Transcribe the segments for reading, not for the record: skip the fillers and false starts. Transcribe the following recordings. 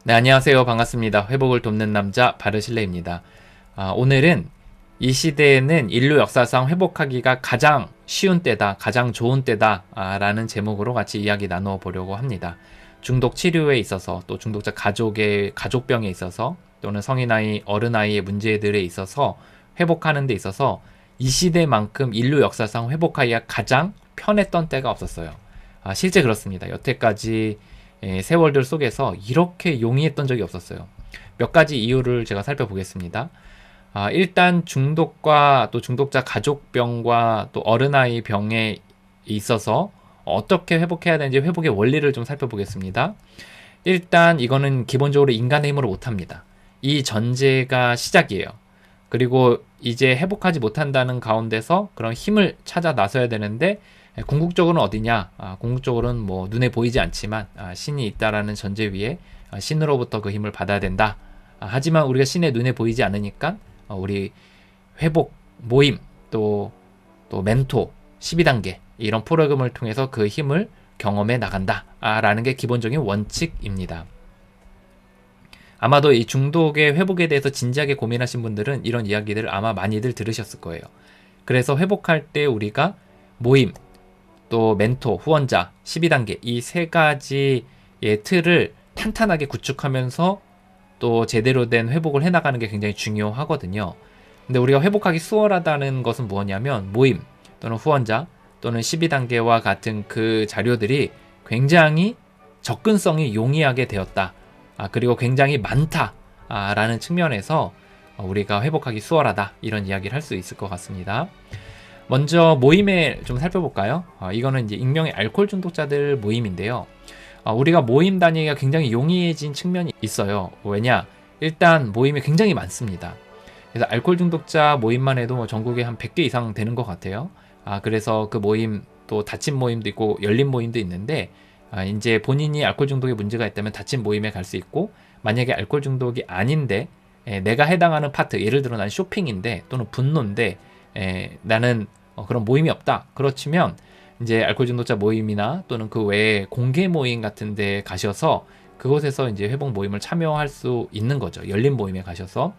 네, 안녕하세요. 반갑습니다. 회복을 돕는 남자 바르실레입니다. 오늘은 이 시대에는 인류 역사상 회복하기가 가장 쉬운 때다, 가장 좋은 때다 라는 제목으로 같이 이야기 나누어 보려고 합니다. 중독 치료에 있어서, 또 중독자 가족의 가족병에 있어서, 또는 성인아이, 어른아이의 문제들에 있어서 회복하는 데 있어서 이 시대만큼 인류 역사상 회복하기가 가장 편했던 때가 없었어요. 실제 그렇습니다. 여태까지 세월들 속에서 이렇게 용이했던 적이 없었어요. 몇 가지 이유를 제가 살펴보겠습니다. 일단 중독과 또 중독자 가족병과 또 어른아이 병에 있어서 어떻게 회복해야 되는지 회복의 원리를 좀 살펴보겠습니다. 일단 이거는 기본적으로 인간의 힘으로 못합니다. 이 전제가 시작이에요. 그리고 이제 회복하지 못한다는 가운데서 그런 힘을 찾아 나서야 되는데, 궁극적으로는 어디냐? 궁극적으로는 뭐 눈에 보이지 않지만 신이 있다라는 전제 위에 신으로부터 그 힘을 받아야 된다. 하지만 우리가 신의 눈에 보이지 않으니까 우리 회복 모임 또 멘토 12단계 이런 프로그램을 통해서 그 힘을 경험해 나간다 라는 게 기본적인 원칙입니다. 아마도 이 중독의 회복에 대해서 진지하게 고민하신 분들은 이런 이야기들을 아마 많이들 들으셨을 거예요. 그래서 회복할 때 우리가 모임, 또 멘토, 후원자, 12단계 이 세 가지의 틀을 탄탄하게 구축하면서 또 제대로 된 회복을 해나가는 게 굉장히 중요하거든요. 근데 우리가 회복하기 수월하다는 것은 무엇이냐면 모임 또는 후원자 또는 12단계와 같은 그 자료들이 굉장히 접근성이 용이하게 되었다. 그리고 굉장히 많다 라는 측면에서 우리가 회복하기 수월하다 이런 이야기를 할 수 있을 것 같습니다. 먼저 모임에 좀 살펴볼까요? 이거는 이제 익명의 알코올 중독자들 모임인데요. 우리가 모임 다니기가 굉장히 용이해진 측면이 있어요. 왜냐? 일단 모임이 굉장히 많습니다. 그래서 알코올 중독자 모임만 해도 전국에 한 100개 이상 되는 것 같아요. 그래서 그 모임 또 닫힌 모임도 있고 열린 모임도 있는데, 이제 본인이 알코올 중독에 문제가 있다면 닫힌 모임에 갈 수 있고, 만약에 알코올 중독이 아닌데 내가 해당하는 파트, 예를 들어 난 쇼핑인데 또는 분노인데 나는 그런 모임이 없다. 그렇지만 이제 알코올 중독자 모임이나 또는 그 외에 공개 모임 같은 데 가셔서 그곳에서 이제 회복 모임을 참여할 수 있는 거죠. 열린 모임에 가셔서.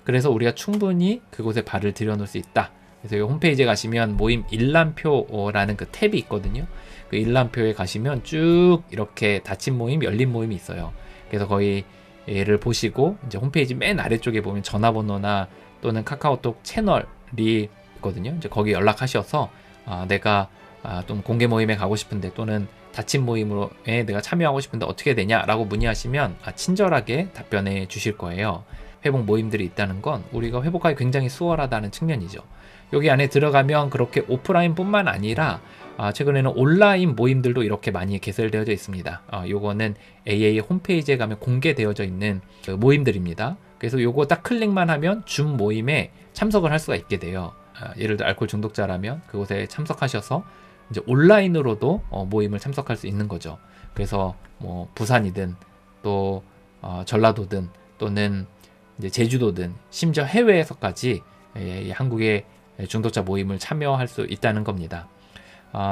그래서 우리가 충분히 그곳에 발을 들여놓을 수 있다. 그래서 이 홈페이지에 가시면 모임 일람표라는 그 탭이 있거든요. 그 일람표에 가시면 쭉 이렇게 닫힌 모임, 열린 모임이 있어요. 그래서 거의 얘를 보시고 이제 홈페이지 맨 아래쪽에 보면 전화번호나 또는 카카오톡 채널이 있거든요. 이제 거기 연락하셔서 내가 좀 공개 모임에 가고 싶은데 또는 닫힌 모임에 내가 참여하고 싶은데 어떻게 되냐라고 문의하시면 친절하게 답변해 주실 거예요. 회복 모임들이 있다는 건 우리가 회복하기 굉장히 수월하다는 측면이죠. 여기 안에 들어가면 그렇게 오프라인뿐만 아니라 최근에는 온라인 모임들도 이렇게 많이 개설되어져 있습니다. 요거는 AA 홈페이지에 가면 공개되어져 있는 그 모임들입니다. 그래서 요거 딱 클릭만 하면 줌 모임에 참석을 할 수가 있게 돼요. 예를 들어 알코올 중독자라면 그곳에 참석하셔서 이제 온라인으로도 모임을 참석할 수 있는 거죠. 그래서 뭐 부산이든 또 전라도든 또는 이제 제주도든 심지어 해외에서까지 한국의 중독자 모임을 참여할 수 있다는 겁니다.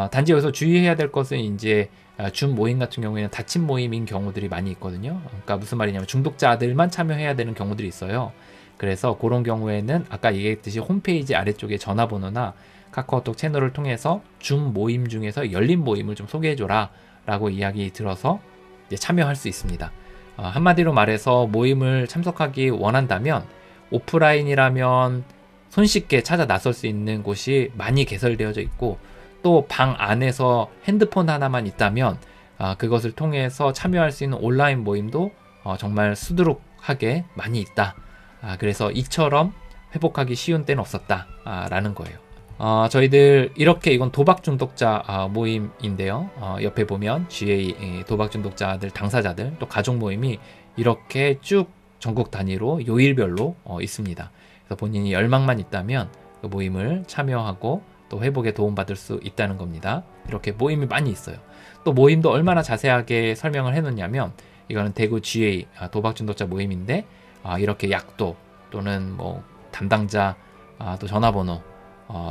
단지 여기서 주의해야 될 것은 이제 줌 모임 같은 경우에는 닫힌 모임인 경우들이 많이 있거든요. 그러니까 무슨 말이냐면 중독자들만 참여해야 되는 경우들이 있어요. 그래서 그런 경우에는 아까 얘기했듯이 홈페이지 아래쪽에 전화번호나 카카오톡 채널을 통해서 줌 모임 중에서 열린 모임을 좀 소개해줘라 라고 이야기 들어서 이제 참여할 수 있습니다. 한마디로 말해서 모임을 참석하기 원한다면 오프라인이라면 손쉽게 찾아 나설 수 있는 곳이 많이 개설되어져 있고, 또 방 안에서 핸드폰 하나만 있다면 그것을 통해서 참여할 수 있는 온라인 모임도 정말 수두룩하게 많이 있다. 그래서 이처럼 회복하기 쉬운 때는 없었다 라는 거예요. 저희들 이렇게 이건 도박 중독자 모임인데요. 옆에 보면 GA 도박 중독자들 당사자들 또 가족 모임이 이렇게 쭉 전국 단위로 요일별로 있습니다. 그래서 본인이 열망만 있다면 그 모임을 참여하고 또 회복에 도움받을 수 있다는 겁니다. 이렇게 모임이 많이 있어요. 또 모임도 얼마나 자세하게 설명을 해놓냐면, 이거는 대구 GA 도박 중독자 모임인데 이렇게 약도 또는 뭐 담당자 또 전화번호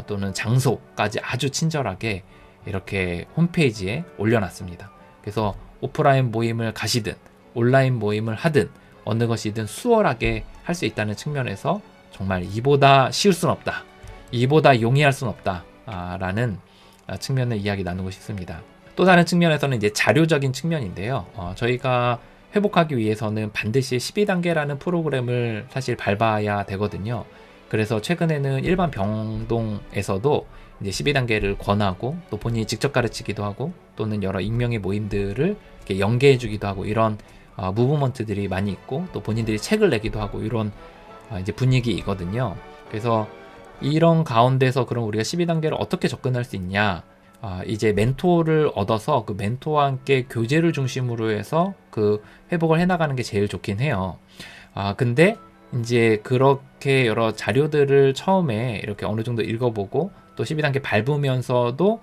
또는 장소까지 아주 친절하게 이렇게 홈페이지에 올려놨습니다. 그래서 오프라인 모임을 가시든 온라인 모임을 하든 어느 것이든 수월하게 할 수 있다는 측면에서 정말 이보다 쉬울 순 없다, 이보다 용이할 순 없다 라는 측면을 이야기 나누고 싶습니다. 또 다른 측면에서는 이제 자료적인 측면인데요. 저희가 회복하기 위해서는 반드시 12단계라는 프로그램을 사실 밟아야 되거든요. 그래서 최근에는 일반 병동에서도 이제 12단계를 권하고 또 본인이 직접 가르치기도 하고 또는 여러 익명의 모임들을 이렇게 연계해 주기도 하고 이런 무브먼트들이 많이 있고 또 본인들이 책을 내기도 하고 이런 이제 분위기이거든요. 그래서 이런 가운데서 그럼 우리가 12단계를 어떻게 접근할 수 있냐? 이제 멘토를 얻어서 그 멘토와 함께 교제를 중심으로 해서 그 회복을 해나가는 게 제일 좋긴 해요. 근데 이제 그렇게 여러 자료들을 처음에 이렇게 어느 정도 읽어보고 또 12단계 밟으면서도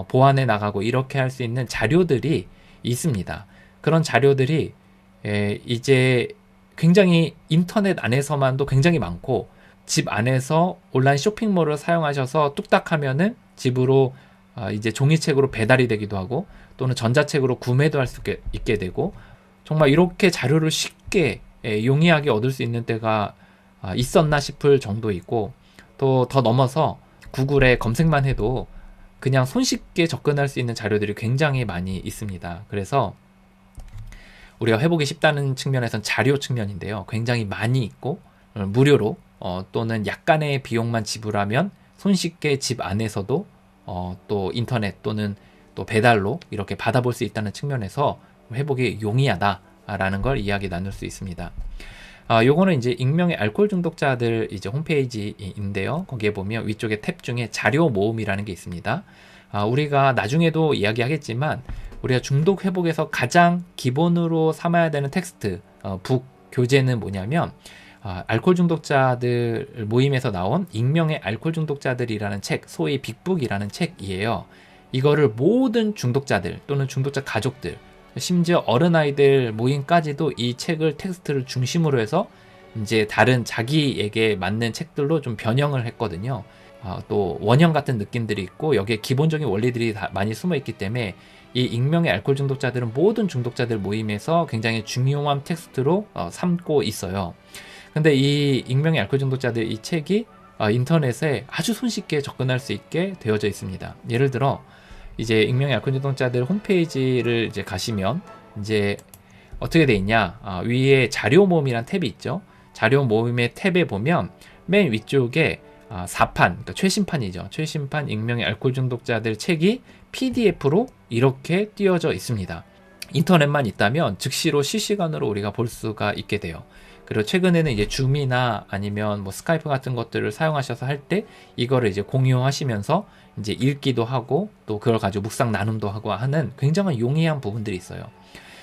보완해 나가고 이렇게 할 수 있는 자료들이 있습니다. 그런 자료들이 이제 굉장히 인터넷 안에서만도 굉장히 많고 집 안에서 온라인 쇼핑몰을 사용하셔서 뚝딱 하면은 집으로 이제 종이책으로 배달이 되기도 하고 또는 전자책으로 구매도 할 수 있게 되고 정말 이렇게 자료를 쉽게 용이하게 얻을 수 있는 때가 있었나 싶을 정도이고 또 더 넘어서 구글에 검색만 해도 그냥 손쉽게 접근할 수 있는 자료들이 굉장히 많이 있습니다. 그래서 우리가 회복이 쉽다는 측면에선 자료 측면인데요. 굉장히 많이 있고 무료로 또는 약간의 비용만 지불하면 손쉽게 집 안에서도 또 인터넷 또는 또 배달로 이렇게 받아볼 수 있다는 측면에서 회복이 용이하다라는 걸 이야기 나눌 수 있습니다. 요거는 이제 익명의 알코올 중독자들 이제 홈페이지인데요. 거기에 보면 위쪽에 탭 중에 자료 모음이라는 게 있습니다. 우리가 나중에도 이야기하겠지만 우리가 중독 회복에서 가장 기본으로 삼아야 되는 텍스트, 북 교재는 뭐냐면 알코올 중독자들 모임에서 나온 익명의 알코올 중독자들이라는 책, 소위 빅북이라는 책이에요. 이거를 모든 중독자들 또는 중독자 가족들, 심지어 어른아이들 모임까지도 이 책을 텍스트를 중심으로 해서 이제 다른 자기에게 맞는 책들로 좀 변형을 했거든요. 또 원형 같은 느낌들이 있고 여기에 기본적인 원리들이 다 많이 숨어 있기 때문에 이 익명의 알코올 중독자들은 모든 중독자들 모임에서 굉장히 중요한 텍스트로 삼고 있어요. 근데 이 익명의 알코올 중독자들 이 책이 인터넷에 아주 손쉽게 접근할 수 있게 되어져 있습니다. 예를 들어 이제 익명의 알코올 중독자들 홈페이지를 이제 가시면 이제 어떻게 돼 있냐? 위에 자료 모음이란 탭이 있죠. 자료 모음의 탭에 보면 맨 위쪽에 4판, 그러니까 최신판이죠. 최신판 익명의 알코올 중독자들 책이 PDF로 이렇게 띄워져 있습니다. 인터넷만 있다면 즉시로 실시간으로 우리가 볼 수가 있게 돼요. 그리고 최근에는 이제 줌이나 아니면 뭐 스카이프 같은 것들을 사용하셔서 할 때 이거를 이제 공유하시면서 이제 읽기도 하고 또 그걸 가지고 묵상 나눔도 하고 하는 굉장히 용이한 부분들이 있어요.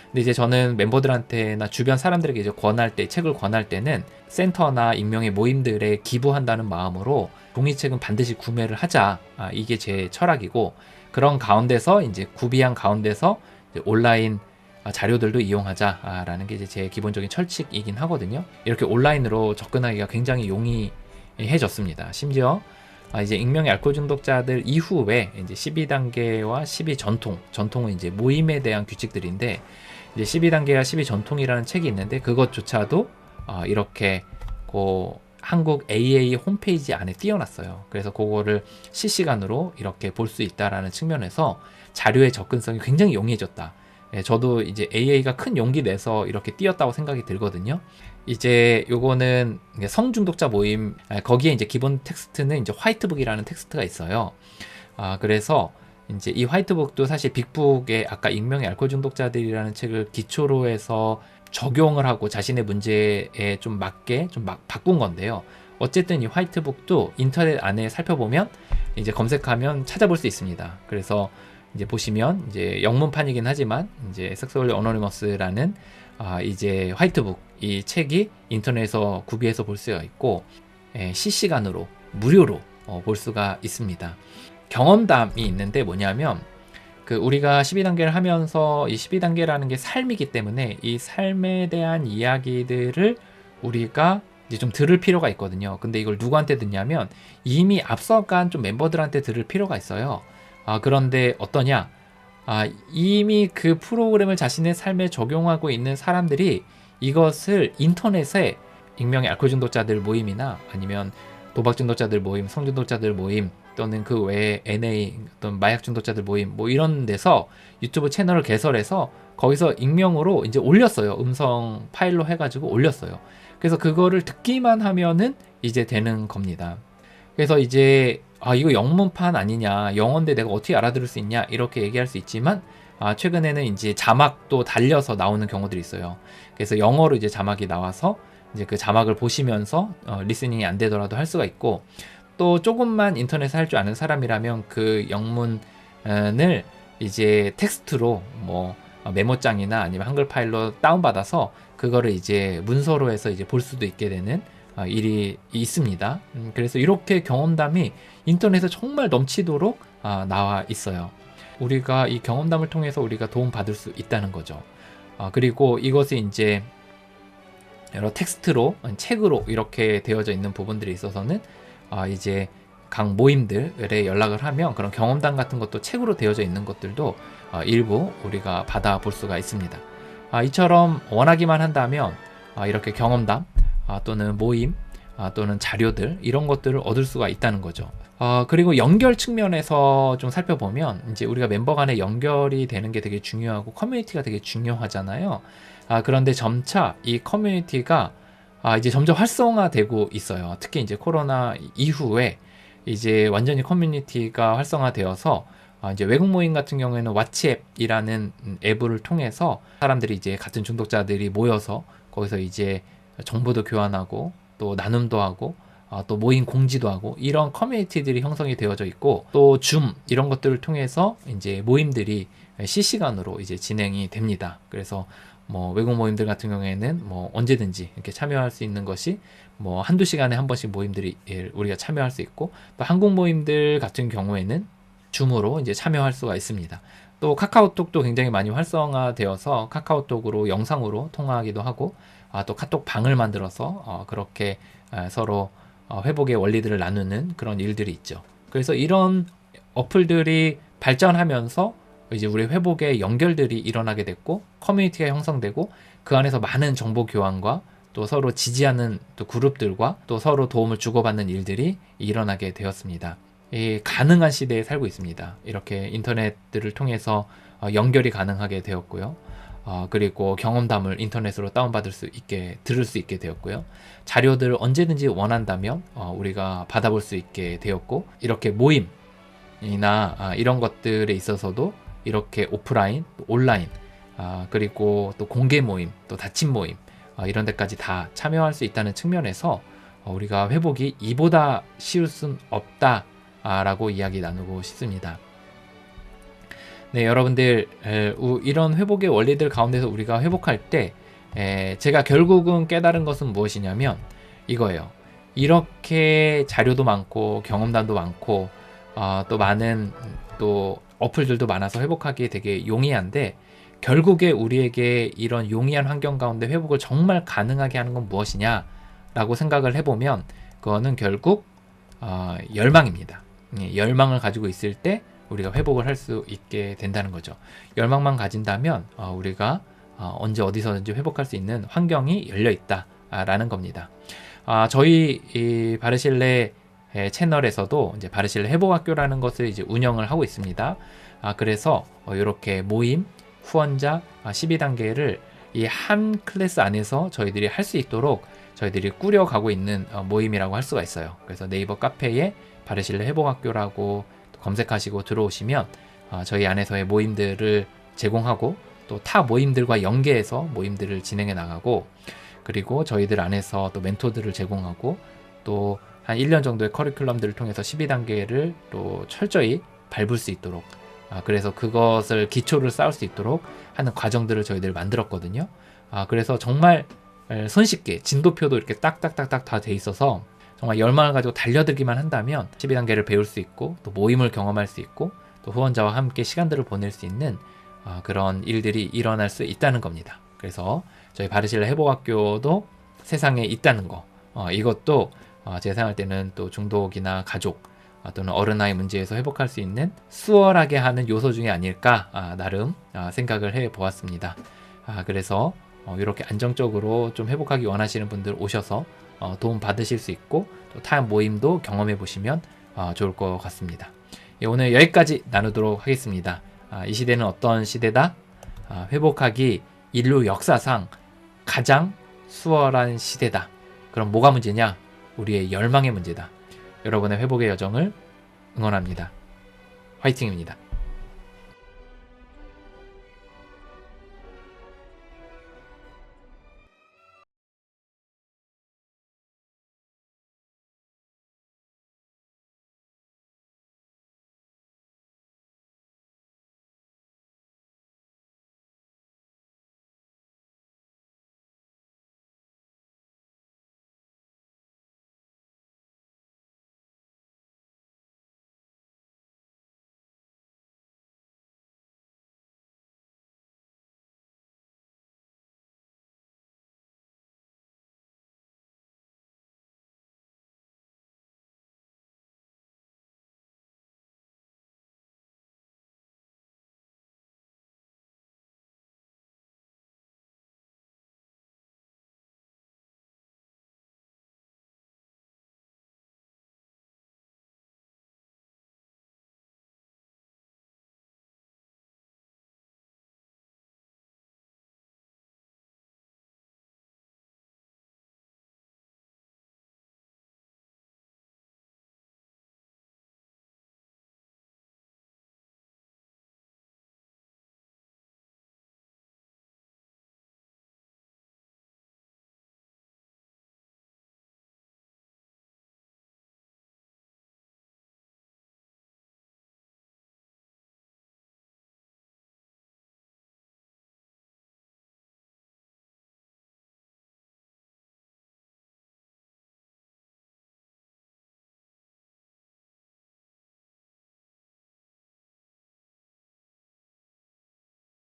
근데 이제 저는 멤버들한테나 주변 사람들에게 이제 권할 때, 책을 권할 때는 센터나 익명의 모임들에 기부한다는 마음으로 종이책은 반드시 구매를 하자. 이게 제 철학이고 그런 가운데서 이제 구비한 가운데서 이제 온라인 자료들도 이용하자라는 게 이제 제 기본적인 철칙이긴 하거든요. 이렇게 온라인으로 접근하기가 굉장히 용이해졌습니다. 심지어 이제 익명의 알코올 중독자들 이후에 이제 12단계와 12전통은 이제 모임에 대한 규칙들인데 이제 12단계와 12전통이라는 책이 있는데 그것조차도 이렇게 한국 AA 홈페이지 안에 띄워놨어요. 그래서 그거를 실시간으로 이렇게 볼 수 있다라는 측면에서 자료의 접근성이 굉장히 용이해졌다. 저도 이제 AA가 큰 용기 내서 이렇게 띄웠다고 생각이 들거든요. 이제 요거는 성중독자 모임, 거기에 이제 기본 텍스트는 이제 화이트북이라는 텍스트가 있어요. 그래서 이제 이 화이트북도 사실 빅북의 아까 익명의 알코올 중독자들이라는 책을 기초로 해서 적용을 하고 자신의 문제에 좀 맞게 좀 바꾼 건데요. 어쨌든 이 화이트북도 인터넷 안에 살펴보면 이제 검색하면 찾아볼 수 있습니다. 그래서 이제 보시면 이제 영문판이긴 하지만 이제 섹스홀리 어노니머스라는 이제 화이트북 이 책이 인터넷에서 구비해서 볼 수가 있고 실시간으로 무료로 볼 수가 있습니다. 경험담이 있는데 뭐냐면 우리가 12단계를 하면서 이 12단계라는 게 삶이기 때문에 이 삶에 대한 이야기들을 우리가 이제 좀 들을 필요가 있거든요. 근데 이걸 누구한테 듣냐면 이미 앞서간 좀 멤버들한테 들을 필요가 있어요. 그런데 어떠냐? 이미 그 프로그램을 자신의 삶에 적용하고 있는 사람들이 이것을 인터넷에 익명의 알코올 중독자들 모임이나 아니면 도박 중독자들 모임, 성중독자들 모임 또는 그 외에 NA 어떤 마약 중독자들 모임 뭐 이런 데서 유튜브 채널을 개설해서 거기서 익명으로 이제 올렸어요. 음성 파일로 해가지고 올렸어요. 그래서 그거를 듣기만 하면은 이제 되는 겁니다. 그래서 이제 이거 영문판 아니냐, 영어인데 내가 어떻게 알아들을 수 있냐 이렇게 얘기할 수 있지만 최근에는 이제 자막도 달려서 나오는 경우들이 있어요. 그래서 영어로 이제 자막이 나와서 이제 그 자막을 보시면서 리스닝이 안 되더라도 할 수가 있고, 또 조금만 인터넷을 할 줄 아는 사람이라면 그 영문을 이제 텍스트로 뭐 메모장이나 아니면 한글 파일로 다운받아서 그거를 이제 문서로 해서 이제 볼 수도 있게 되는 일이 있습니다. 그래서 이렇게 경험담이 인터넷에 정말 넘치도록 나와 있어요. 우리가 이 경험담을 통해서 우리가 도움 받을 수 있다는 거죠. 그리고 이것이 이제 여러 텍스트로, 책으로 이렇게 되어져 있는 부분들이 있어서는 이제 각 모임들에 연락을 하면 그런 경험담 같은 것도 책으로 되어져 있는 것들도 일부 우리가 받아볼 수가 있습니다. 이처럼 원하기만 한다면 이렇게 경험담 또는 모임 또는 자료들 이런 것들을 얻을 수가 있다는 거죠. 그리고 연결 측면에서 좀 살펴보면 이제 우리가 멤버 간의 연결이 되는 게 되게 중요하고 커뮤니티가 되게 중요하잖아요. 그런데 점차 이 커뮤니티가 이제 점점 활성화되고 있어요. 특히 이제 코로나 이후에 이제 완전히 커뮤니티가 활성화되어서 이제 외국 모임 같은 경우에는 왓츠앱이라는 앱을 통해서 사람들이 이제 같은 중독자들이 모여서 거기서 이제 정보도 교환하고 또 나눔도 하고 또 모임 공지도 하고 이런 커뮤니티들이 형성이 되어져 있고, 또 줌 이런 것들을 통해서 이제 모임들이 실시간으로 이제 진행이 됩니다. 그래서 뭐 외국 모임들 같은 경우에는 뭐 언제든지 이렇게 참여할 수 있는 것이 뭐 한두 시간에 한 번씩 모임들이 우리가 참여할 수 있고, 또 한국 모임들 같은 경우에는 줌으로 이제 참여할 수가 있습니다. 또 카카오톡도 굉장히 많이 활성화되어서 카카오톡으로 영상으로 통화하기도 하고, 또 카톡 방을 만들어서 그렇게 서로 회복의 원리들을 나누는 그런 일들이 있죠. 그래서 이런 어플들이 발전하면서 이제 우리 회복의 연결들이 일어나게 됐고, 커뮤니티가 형성되고, 그 안에서 많은 정보 교환과 또 서로 지지하는 또 그룹들과 또 서로 도움을 주고받는 일들이 일어나게 되었습니다. 이 가능한 시대에 살고 있습니다. 이렇게 인터넷들을 통해서 연결이 가능하게 되었고요. 그리고 경험담을 인터넷으로 다운받을 수 있게, 들을 수 있게 되었고요. 자료들을 언제든지 원한다면 우리가 받아볼 수 있게 되었고, 이렇게 모임이나 이런 것들에 있어서도 이렇게 오프라인, 온라인, 그리고 또 공개 모임, 또 닫힌 모임 이런 데까지 다 참여할 수 있다는 측면에서 우리가 회복이 이보다 쉬울 순 없다 라고 이야기 나누고 싶습니다. 네, 여러분들 이런 회복의 원리들 가운데서 우리가 회복할 때 제가 결국은 깨달은 것은 무엇이냐면 이거예요. 이렇게 자료도 많고 경험담도 많고 또 많은 또 어플들도 많아서 회복하기 되게 용이한데, 결국에 우리에게 이런 용이한 환경 가운데 회복을 정말 가능하게 하는 건 무엇이냐 라고 생각을 해보면 그거는 결국 열망입니다. 열망을 가지고 있을 때 우리가 회복을 할 수 있게 된다는 거죠. 열망만 가진다면 우리가 언제 어디서든지 회복할 수 있는 환경이 열려 있다라는 겁니다. 저희 이 바르실레 채널에서도 이제 바르실레 회복학교라는 것을 이제 운영을 하고 있습니다. 그래서 이렇게 모임, 후원자 12단계를 이 한 클래스 안에서 저희들이 할 수 있도록 저희들이 꾸려가고 있는 모임이라고 할 수가 있어요. 그래서 네이버 카페에 바르실레 회복학교라고 검색하시고 들어오시면 저희 안에서의 모임들을 제공하고, 또 타 모임들과 연계해서 모임들을 진행해 나가고, 그리고 저희들 안에서 또 멘토들을 제공하고, 또 한 1년 정도의 커리큘럼들을 통해서 12단계를 또 철저히 밟을 수 있도록, 그래서 그것을 기초를 쌓을 수 있도록 하는 과정들을 저희들 만들었거든요. 그래서 정말 손쉽게 진도표도 이렇게 딱딱딱딱 다 돼 있어서 정말 열망을 가지고 달려들기만 한다면 12단계를 배울 수 있고, 또 모임을 경험할 수 있고, 또 후원자와 함께 시간들을 보낼 수 있는 그런 일들이 일어날 수 있다는 겁니다. 그래서 저희 바르실레 회복학교도 세상에 있다는 거, 이것도 제 생각할 때는 또 중독이나 가족 또는 어른아이 문제에서 회복할 수 있는 수월하게 하는 요소 중에 아닐까 나름 생각을 해보았습니다. 그래서 이렇게 안정적으로 좀 회복하기 원하시는 분들 오셔서 도움 받으실 수 있고 또 타 모임도 경험해 보시면 좋을 것 같습니다. 오늘 여기까지 나누도록 하겠습니다. 이 시대는 어떤 시대다? 회복하기 인류 역사상 가장 수월한 시대다. 그럼 뭐가 문제냐? 우리의 열망의 문제다. 여러분의 회복의 여정을 응원합니다. 화이팅입니다.